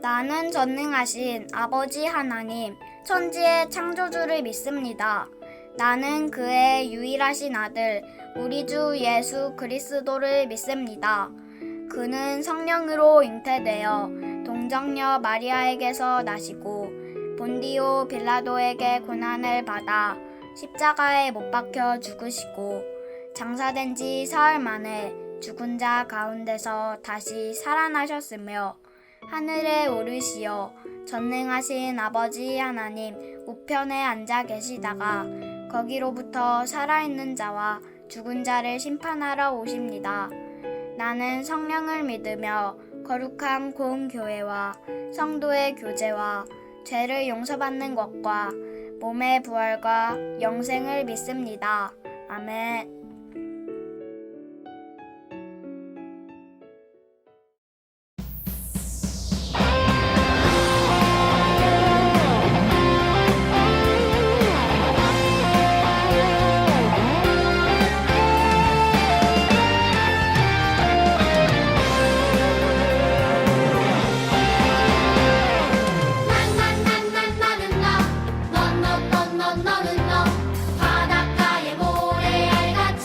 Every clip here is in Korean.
나는 전능하신 아버지 하나님, 천지의 창조주를 믿습니다. 나는 그의 유일하신 아들, 우리 주 예수 그리스도를 믿습니다. 그는 성령으로 잉태되어 동정녀 마리아에게서 나시고 본디오 빌라도에게 고난을 받아 십자가에 못 박혀 죽으시고 장사된 지 사흘 만에 죽은 자 가운데서 다시 살아나셨으며 하늘에 오르시어 전능하신 아버지 하나님 우편에 앉아 계시다가 거기로부터 살아있는 자와 죽은 자를 심판하러 오십니다. 나는 성령을 믿으며 거룩한 공교회와 성도의 교제와 죄를 용서받는 것과 몸의 부활과 영생을 믿습니다. 아멘. 너는 너 바닷가의 모래알 같아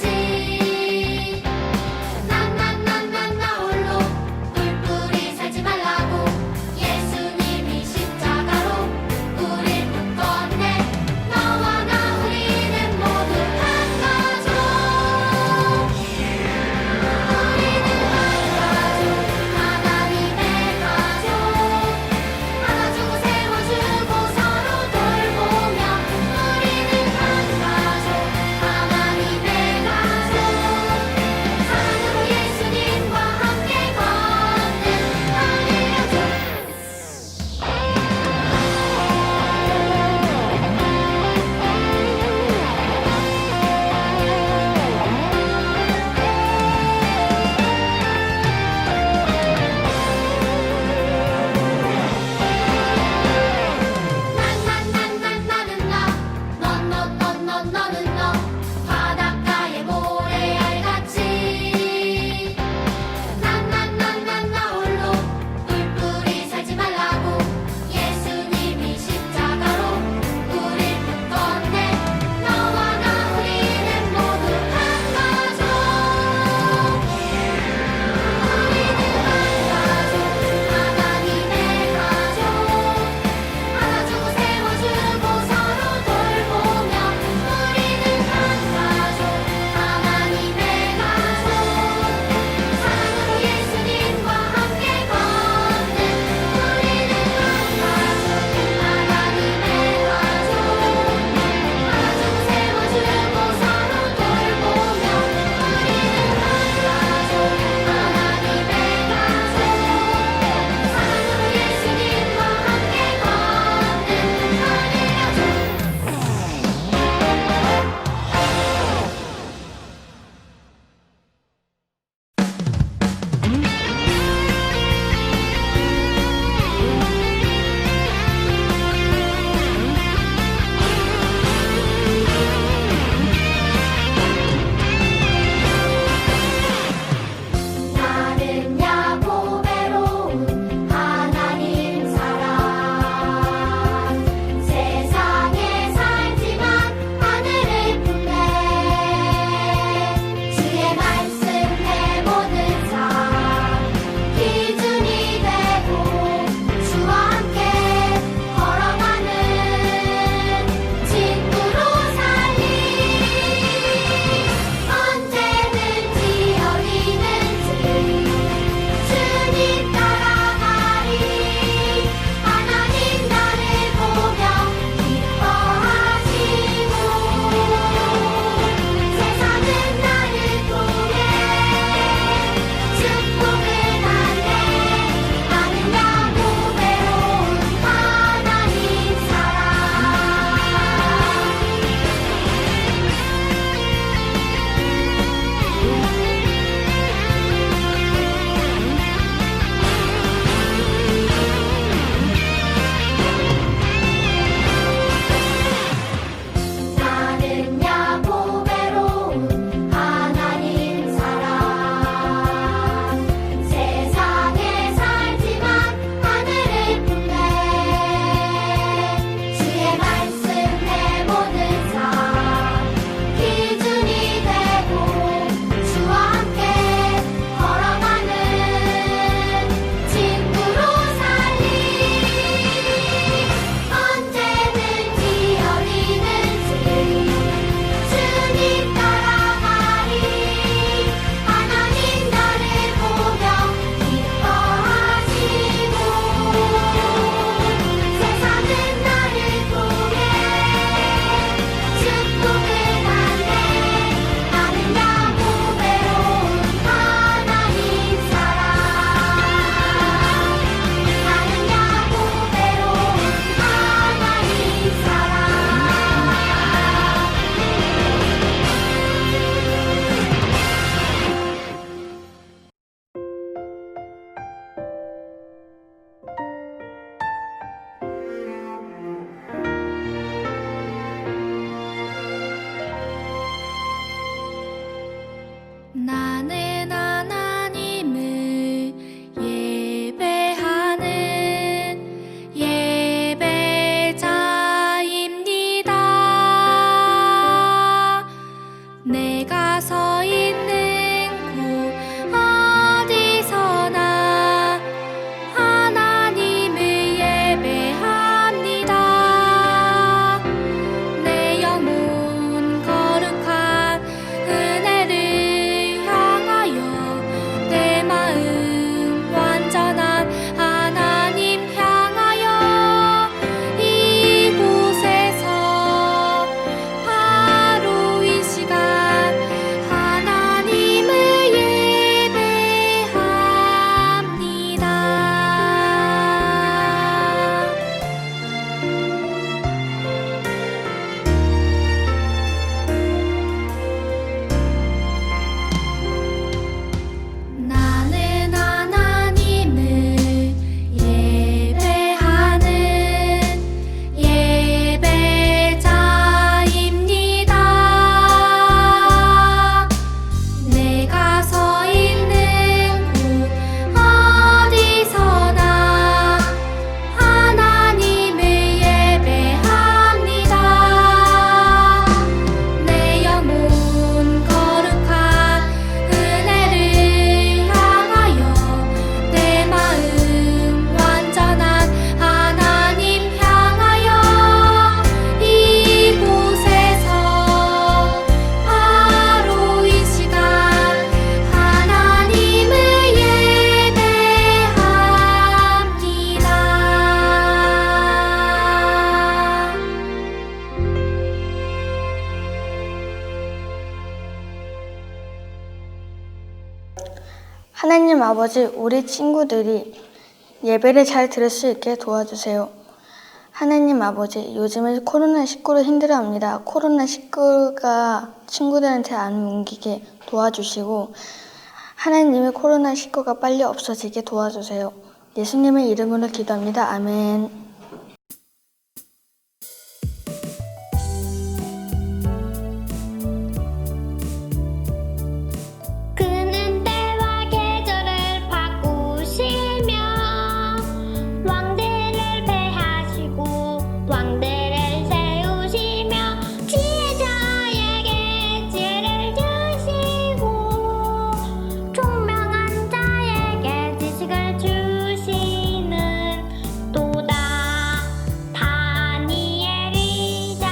하나님 아버지, 우리 친구들이 예배를 잘 들을 수 있게 도와주세요. 하나님 아버지, 요즘에 코로나19로 힘들어합니다. 코로나19가 친구들한테 안 옮기게 도와주시고 하나님의 코로나19가 빨리 없어지게 도와주세요. 예수님의 이름으로 기도합니다. 아멘. 그는 때와 계절을 바꾸시며 왕들을 패하시고 왕들을 세우시며 지혜자에게 지혜를 주시고 총명한 자에게 지식을 주시는 도다. 다니엘 2장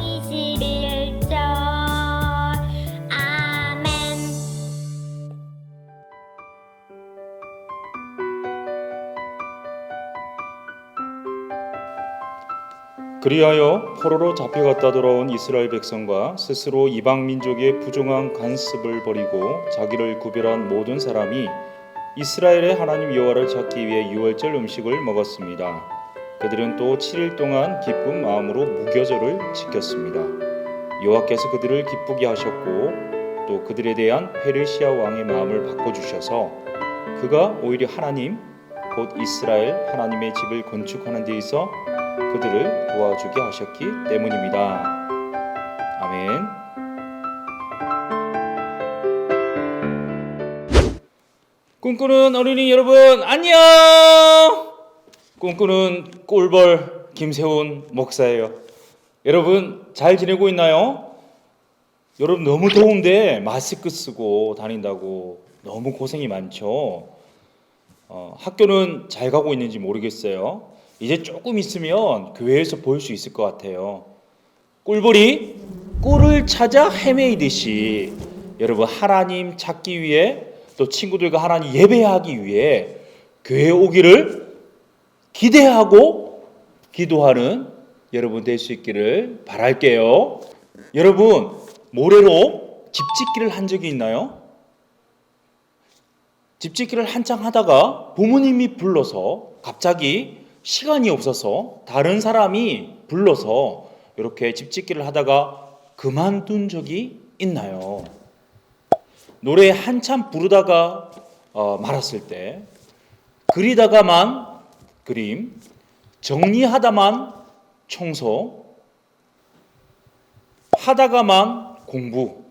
21절. 아멘. 그리하여 포로로 잡혀갔다 돌아온 이스라엘 백성과 스스로 이방 민족의 부정한 간습을 버리고 자기를 구별한 모든 사람이 이스라엘의 하나님 여호와를 찾기 위해 유월절 음식을 먹었습니다. 그들은 또 7일 동안 기쁜 마음으로 무교절을 지켰습니다. 여호와께서 그들을 기쁘게 하셨고 또 그들에 대한 페르시아 왕의 마음을 바꿔주셔서 그가 오히려 하나님 곧 이스라엘 하나님의 집을 건축하는 데 있어 그들을 도와주게 하셨기 때문입니다. 아멘. 꿈꾸는 어린이 여러분 안녕. 꿈꾸는 꿀벌 김세훈 목사예요. 여러분 잘 지내고 있나요? 여러분 너무 더운데 마스크 쓰고 다닌다고 너무 고생이 많죠. 학교는 잘 가고 있는지 모르겠어요. 이제 조금 있으면 교회에서 볼 수 있을 것 같아요. 꿀벌이 꿀을 찾아 헤매이듯이 여러분 하나님 찾기 위해 또 친구들과 하나님 예배하기 위해 교회에 오기를 기대하고 기도하는 여러분 될 수 있기를 바랄게요. 여러분 모래로 집짓기를 한 적이 있나요? 집짓기를 한창 하다가 부모님이 불러서 갑자기 시간이 없어서 다른 사람이 불러서 이렇게 집짓기를 하다가 그만둔 적이 있나요? 노래 한참 부르다가 말았을 때, 그리다가만 그림, 정리하다만 청소, 하다가만 공부,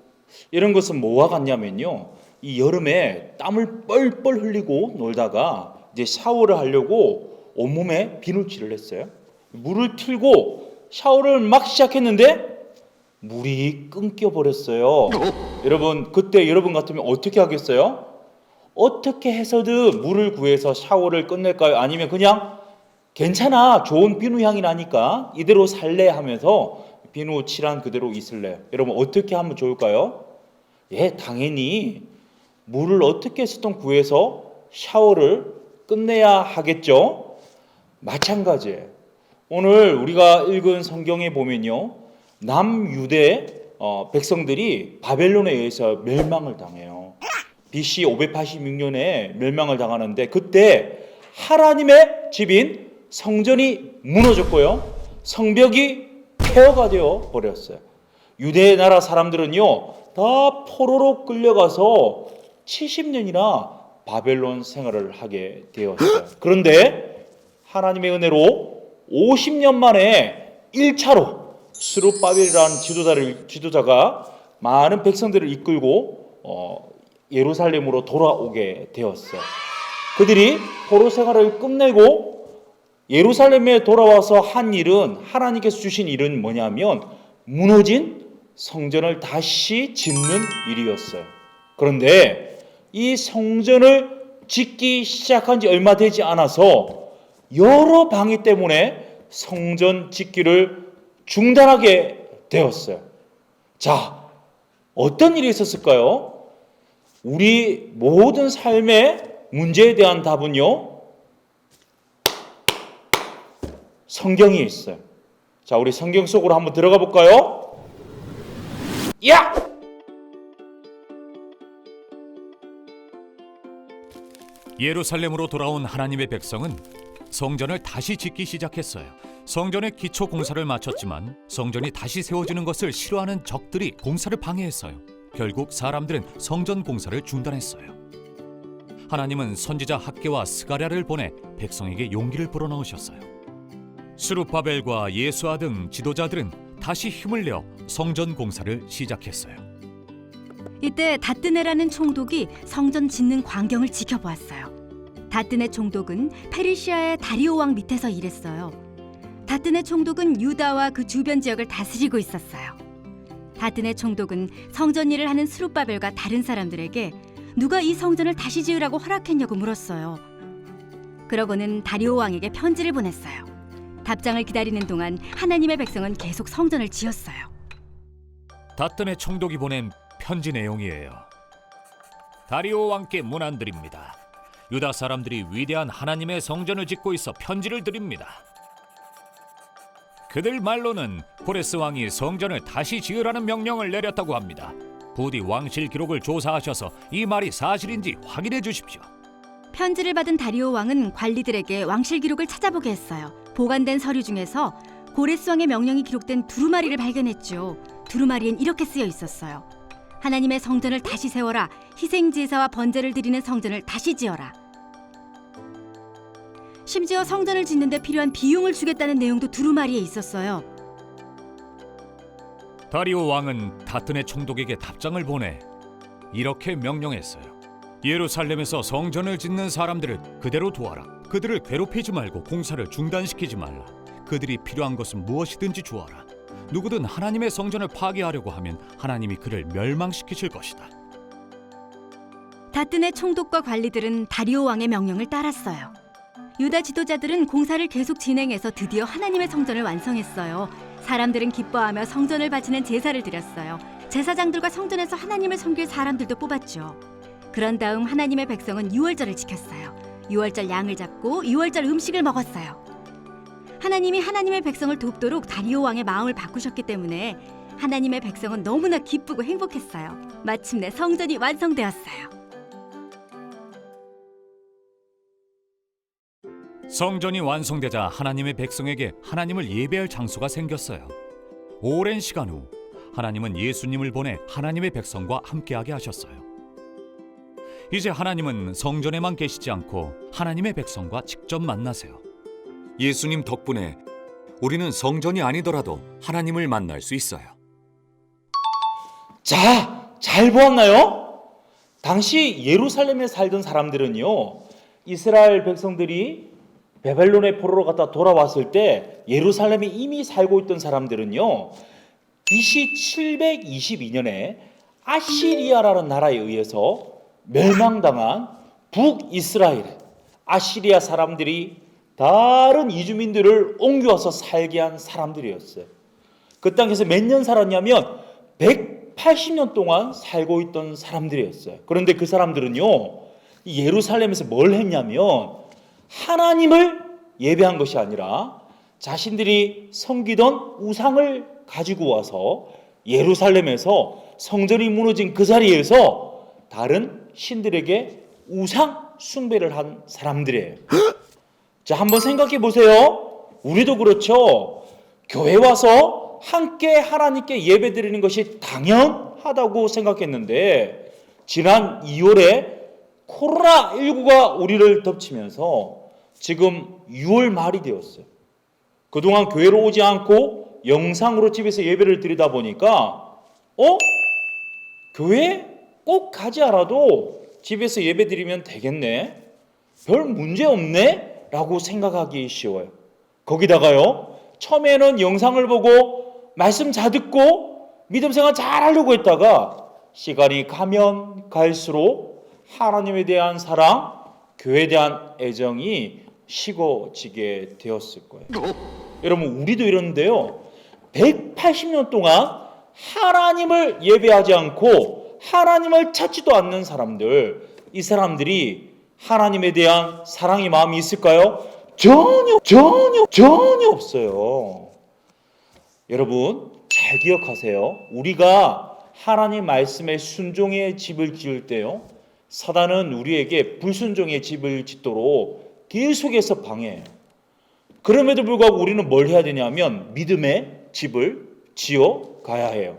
이런 것은 뭐와 같냐면요, 이 여름에 땀을 뻘뻘 흘리고 놀다가 이제 샤워를 하려고 온몸에 비누칠을 했어요. 물을 틀고 샤워를 막 시작했는데 물이 끊겨 버렸어요. 여러분 그때 여러분 같으면 어떻게 하겠어요? 어떻게 해서든 물을 구해서 샤워를 끝낼까요? 아니면 그냥 괜찮아 좋은 비누 향이 나니까 이대로 살래 하면서 비누 칠한 그대로 있을래요? 여러분 어떻게 하면 좋을까요? 당연히 물을 어떻게 해서든 구해서 샤워를 끝내야 하겠죠? 마찬가지예요. 오늘 우리가 읽은 성경에 보면요, 남유대 백성들이 바벨론에 의해서 멸망을 당해요. BC 586년에 멸망을 당하는데 그때 하나님의 집인 성전이 무너졌고요, 성벽이 폐허가 되어 버렸어요. 유대 나라 사람들은요 다 포로로 끌려가서 70년이나 바벨론 생활을 하게 되었어요. 그런데 하나님의 은혜로 50년 만에 1차로 스룹바벨이라는 지도자가 많은 백성들을 이끌고 예루살렘으로 돌아오게 되었어요. 그들이 포로 생활을 끝내고 예루살렘에 돌아와서 한 일은, 하나님께서 주신 일은 뭐냐면 무너진 성전을 다시 짓는 일이었어요. 그런데 이 성전을 짓기 시작한 지 얼마 되지 않아서 여러 방해 때문에 성전 짓기를 중단하게 되었어요. 자, 어떤 일이 있었을까요? 우리 모든 삶의 문제에 대한 답은요, 성경에 있어요. 자, 우리 성경 속으로 한번 들어가 볼까요? 야! 예루살렘으로 돌아온 하나님의 백성은 성전을 다시 짓기 시작했어요. 성전의 기초 공사를 마쳤지만 성전이 다시 세워지는 것을 싫어하는 적들이 공사를 방해했어요. 결국 사람들은 성전 공사를 중단했어요. 하나님은 선지자 학개와 스가랴를 보내 백성에게 용기를 불어넣으셨어요. 스룹바벨과 예수아 등 지도자들은 다시 힘을 내어 성전 공사를 시작했어요. 이때 다뜨네라는 총독이 성전 짓는 광경을 지켜보았어요. 다뜨네 총독은 페르시아의 다리오 왕 밑에서 일했어요. 다뜨네 총독은 유다와 그 주변 지역을 다스리고 있었어요. 다뜨네 총독은 성전 일을 하는 스룹바벨과 다른 사람들에게 누가 이 성전을 다시 지으라고 허락했냐고 물었어요. 그러고는 다리오 왕에게 편지를 보냈어요. 답장을 기다리는 동안 하나님의 백성은 계속 성전을 지었어요. 다뜨네 총독이 보낸 편지 내용이에요. 다리오 왕께 문안드립니다. 유다 사람들이 위대한 하나님의 성전을 짓고 있어 편지를 드립니다. 그들 말로는 고레스 왕이 성전을 다시 지으라는 명령을 내렸다고 합니다. 부디 왕실 기록을 조사하셔서 이 말이 사실인지 확인해 주십시오. 편지를 받은 다리오 왕은 관리들에게 왕실 기록을 찾아보게 했어요. 보관된 서류 중에서 고레스 왕의 명령이 기록된 두루마리를 발견했죠. 두루마리엔 이렇게 쓰여 있었어요. 하나님의 성전을 다시 세워라. 희생 제사와 번제를 드리는 성전을 다시 지어라. 심지어 성전을 짓는 데 필요한 비용을 주겠다는 내용도 두루마리에 있었어요. 다리오 왕은 다뜨네 총독에게 답장을 보내 이렇게 명령했어요. 예루살렘에서 성전을 짓는 사람들을 그대로 도와라. 그들을 괴롭히지 말고 공사를 중단시키지 말라. 그들이 필요한 것은 무엇이든지 주어라. 누구든 하나님의 성전을 파괴하려고 하면 하나님이 그를 멸망시키실 것이다. 다뜨네 총독과 관리들은 다리오 왕의 명령을 따랐어요. 유다 지도자들은 공사를 계속 진행해서 드디어 하나님의 성전을 완성했어요. 사람들은 기뻐하며 성전을 바치는 제사를 드렸어요. 제사장들과 성전에서 하나님을 섬길 사람들도 뽑았죠. 그런 다음 하나님의 백성은 유월절을 지켰어요. 유월절 양을 잡고 유월절 음식을 먹었어요. 하나님이 하나님의 백성을 돕도록 다리오 왕의 마음을 바꾸셨기 때문에 하나님의 백성은 너무나 기쁘고 행복했어요. 마침내 성전이 완성되었어요. 성전이 완성되자 하나님의 백성에게 하나님을 예배할 장소가 생겼어요. 오랜 시간 후 하나님은 예수님을 보내 하나님의 백성과 함께하게 하셨어요. 이제 하나님은 성전에만 계시지 않고 하나님의 백성과 직접 만나세요. 예수님 덕분에 우리는 성전이 아니더라도 하나님을 만날 수 있어요. 자, 잘 보았나요? 당시 예루살렘에 살던 사람들은요, 이스라엘 백성들이 바벨론의 포로로 갔다 돌아왔을 때 예루살렘에 이미 살고 있던 사람들은요, BC 722년에 아시리아라는 나라에 의해서 멸망당한 북이스라엘에 아시리아 사람들이 다른 이주민들을 옮겨와서 살게 한 사람들이었어요. 그 땅에서 몇 년 살았냐면 180년 동안 살고 있던 사람들이었어요. 그런데 그 사람들은요, 예루살렘에서 뭘 했냐면 하나님을 예배한 것이 아니라 자신들이 섬기던 우상을 가지고 와서 예루살렘에서 성전이 무너진 그 자리에서 다른 신들에게 우상 숭배를 한 사람들이에요. 자, 한번 생각해 보세요. 우리도 그렇죠. 교회 와서 함께 하나님께 예배드리는 것이 당연하다고 생각했는데 지난 2월에 코로나19가 우리를 덮치면서 지금 6월 말이 되었어요. 그동안 교회로 오지 않고 영상으로 집에서 예배를 드리다 보니까 교회 꼭 가지 않아도 집에서 예배 드리면 되겠네, 별 문제 없네 라고 생각하기 쉬워요. 거기다가요, 처음에는 영상을 보고 말씀 잘 듣고 믿음 생활 잘 하려고 했다가 시간이 가면 갈수록 하나님에 대한 사랑, 교회에 대한 애정이 식어지게 되었을 거예요. 여러분, 우리도 이러는데요, 180년 동안 하나님을 예배하지 않고 하나님을 찾지도 않는 사람들, 이 사람들이 하나님에 대한 사랑의 마음이 있을까요? 전혀 없어요. 여러분, 잘 기억하세요. 우리가 하나님 말씀에 순종의 집을 지을 때요, 사단은 우리에게 불순종의 집을 짓도록 계속해서 방해해요. 그럼에도 불구하고 우리는 뭘 해야 되냐면 믿음의 집을 지어 가야 해요.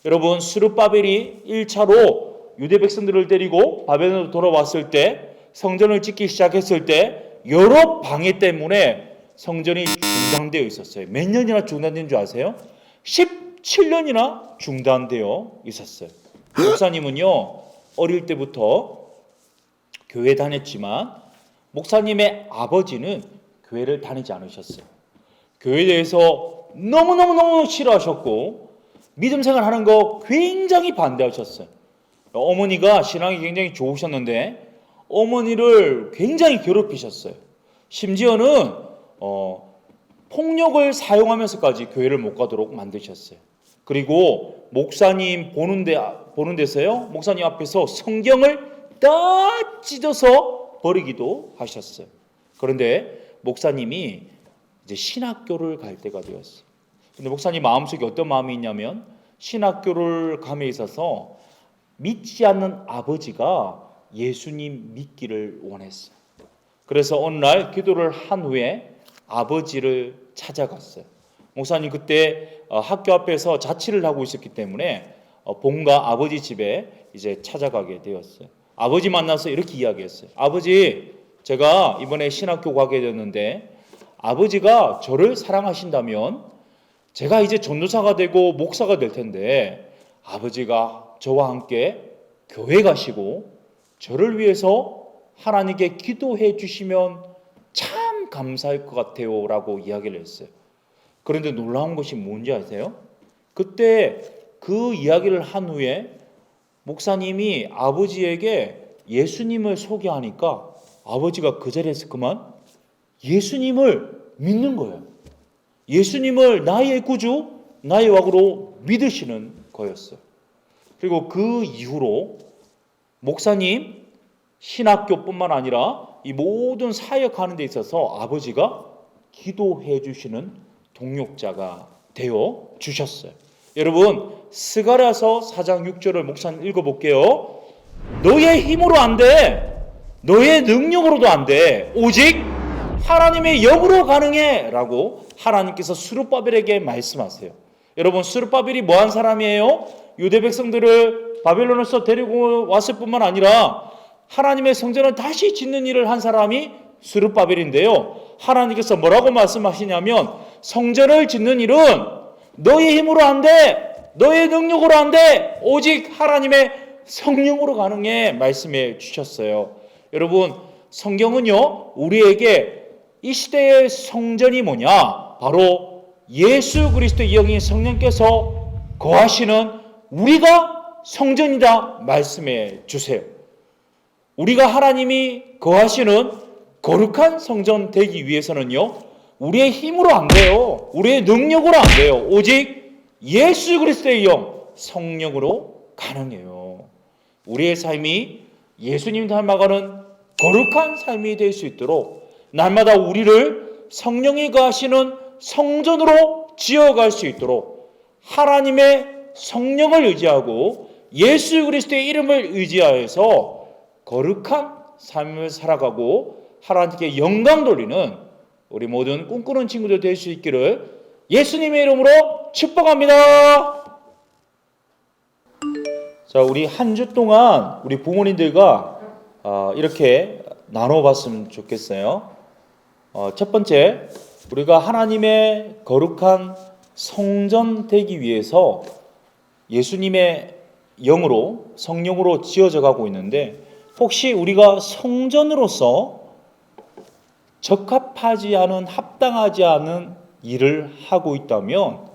여러분, 스룹바벨이 1차로 유대 백성들을 데리고 바벨론으로 돌아왔을 때, 성전을 짓기 시작했을 때 여러 방해 때문에 성전이 중단되어 있었어요. 몇 년이나 중단된 줄 아세요? 17년이나 중단되어 있었어요. 목사님은요, 어릴 때부터 교회 다녔지만 목사님의 아버지는 교회를 다니지 않으셨어요. 교회에 대해서 너무너무 싫어하셨고 믿음 생활하는 거 굉장히 반대하셨어요. 어머니가 신앙이 굉장히 좋으셨는데 어머니를 굉장히 괴롭히셨어요. 심지어는 폭력을 사용하면서까지 교회를 못 가도록 만드셨어요. 그리고 목사님 보는 데서요, 목사님 앞에서 성경을 다 찢어서 버리기도 하셨어요. 그런데 목사님이 이제 신학교를 갈 때가 되었어요. 근데 목사님 마음속에 어떤 마음이 있냐면, 신학교를 감에 있어서 믿지 않는 아버지가 예수님 믿기를 원했어요. 그래서 어느 날 기도를 한 후에 아버지를 찾아갔어요. 목사님 그때 학교 앞에서 자취를 하고 있었기 때문에 본가 아버지 집에 이제 찾아가게 되었어요. 아버지 만나서 이렇게 이야기했어요. 아버지, 제가 이번에 신학교 가게 됐는데 아버지가 저를 사랑하신다면 제가 이제 전도사가 되고 목사가 될 텐데 아버지가 저와 함께 교회 가시고 저를 위해서 하나님께 기도해 주시면 참 감사할 것 같아요 라고 이야기를 했어요. 그런데 놀라운 것이 뭔지 아세요? 그때 그 이야기를 한 후에 목사님이 아버지에게 예수님을 소개하니까 아버지가 그 자리에서 그만 예수님을 믿는 거예요. 예수님을 나의 구주, 나의 왕으로 믿으시는 거였어요. 그리고 그 이후로 목사님 신학교뿐만 아니라 이 모든 사역하는 데 있어서 아버지가 기도해 주시는 동역자가 되어 주셨어요. 여러분, 스가랴서 4장 6절을 목사님 읽어볼게요. 너의 힘으로 안 돼. 너의 능력으로도 안 돼. 오직 하나님의 영으로 가능해 라고 하나님께서 스룹바벨에게 말씀하세요. 여러분, 스룹바벨이 뭐한 사람이에요? 유대 백성들을 바벨론에서 데리고 왔을 뿐만 아니라 하나님의 성전을 다시 짓는 일을 한 사람이 스룹바벨인데요. 하나님께서 뭐라고 말씀하시냐면 성전을 짓는 일은 너의 힘으로 안 돼. 너의 능력으로 안 돼. 오직 하나님의 성령으로 가능해 말씀해 주셨어요. 여러분, 성경은요 우리에게 이 시대의 성전이 뭐냐? 바로 예수 그리스도의 영인 성령께서 거하시는 우리가 성전이다 말씀해 주세요. 우리가 하나님이 거하시는 거룩한 성전 되기 위해서는요 우리의 힘으로 안 돼요. 우리의 능력으로 안 돼요. 오직 예수 그리스도의 영 성령으로 가능해요. 우리의 삶이 예수님 닮아가는 거룩한 삶이 될 수 있도록 날마다 우리를 성령이 거하시는 성전으로 지어갈 수 있도록 하나님의 성령을 의지하고 예수 그리스도의 이름을 의지하여서 거룩한 삶을 살아가고 하나님께 영광 돌리는 우리 모든 꿈꾸는 친구들 될 수 있기를 예수님의 이름으로 축복합니다. 자, 우리 한 주 동안 우리 부모님들과 이렇게 나눠봤으면 좋겠어요. 첫 번째, 우리가 하나님의 거룩한 성전 되기 위해서 예수님의 영으로 성령으로 지어져 가고 있는데, 혹시 우리가 성전으로서 적합하지 않은, 합당하지 않은 일을 하고 있다면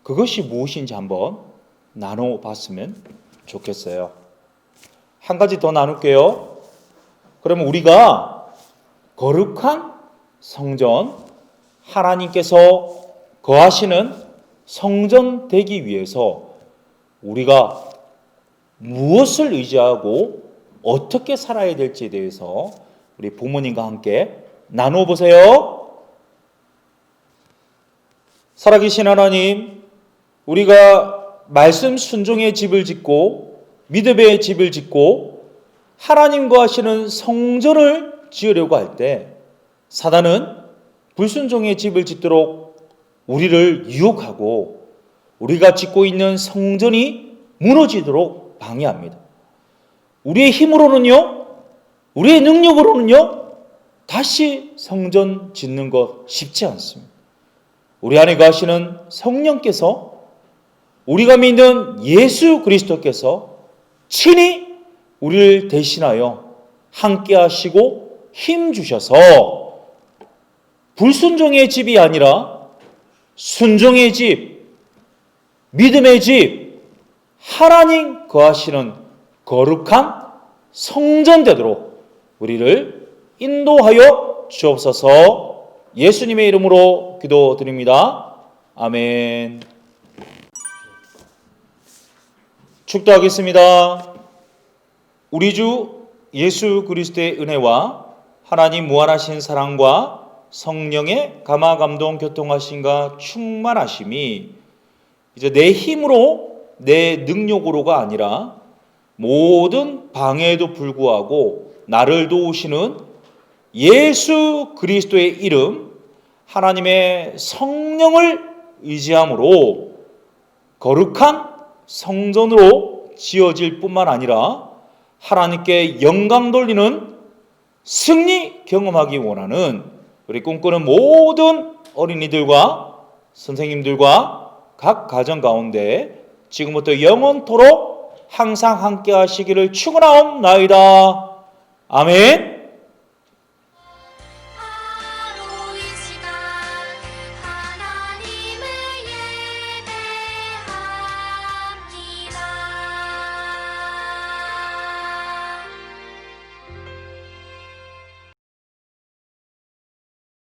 그것이 무엇인지 한번 나눠봤으면 좋겠어요. 한 가지 더 나눌게요. 그러면 우리가 거룩한 성전, 하나님께서 거하시는 성전 되기 위해서 우리가 무엇을 의지하고 어떻게 살아야 될지에 대해서 우리 부모님과 함께 나누어 보세요. 살아계신 하나님, 우리가 말씀 순종의 집을 짓고 믿음의 집을 짓고 하나님과 하시는 성전을 지으려고 할 때 사단은 불순종의 집을 짓도록 우리를 유혹하고 우리가 짓고 있는 성전이 무너지도록 방해합니다. 우리의 힘으로는요, 우리의 능력으로는요, 다시 성전 짓는 것 쉽지 않습니다. 우리 안에 거하시는 성령께서, 우리가 믿는 예수 그리스도께서 친히 우리를 대신하여 함께 하시고 힘 주셔서 불순종의 집이 아니라 순종의 집, 믿음의 집, 하나님 거하시는 거룩한 성전 되도록 우리를 인도하여 주옵소서. 예수님의 이름으로 기도드립니다. 아멘. 축도하겠습니다. 우리 주 예수 그리스도의 은혜와 하나님 무한하신 사랑과 성령의 감화 감동 교통하심과 충만하심이 이제 내 힘으로 내 능력으로가 아니라 모든 방해에도 불구하고 나를 도우시는 예수 그리스도의 이름 하나님의 성령을 의지함으로 거룩한 성전으로 지어질 뿐만 아니라 하나님께 영광 돌리는 승리 경험하기 원하는 우리 꿈꾸는 모든 어린이들과 선생님들과 각 가정 가운데 지금부터 영원토록 항상 함께 하시기를 축원하옵나이다. 아멘.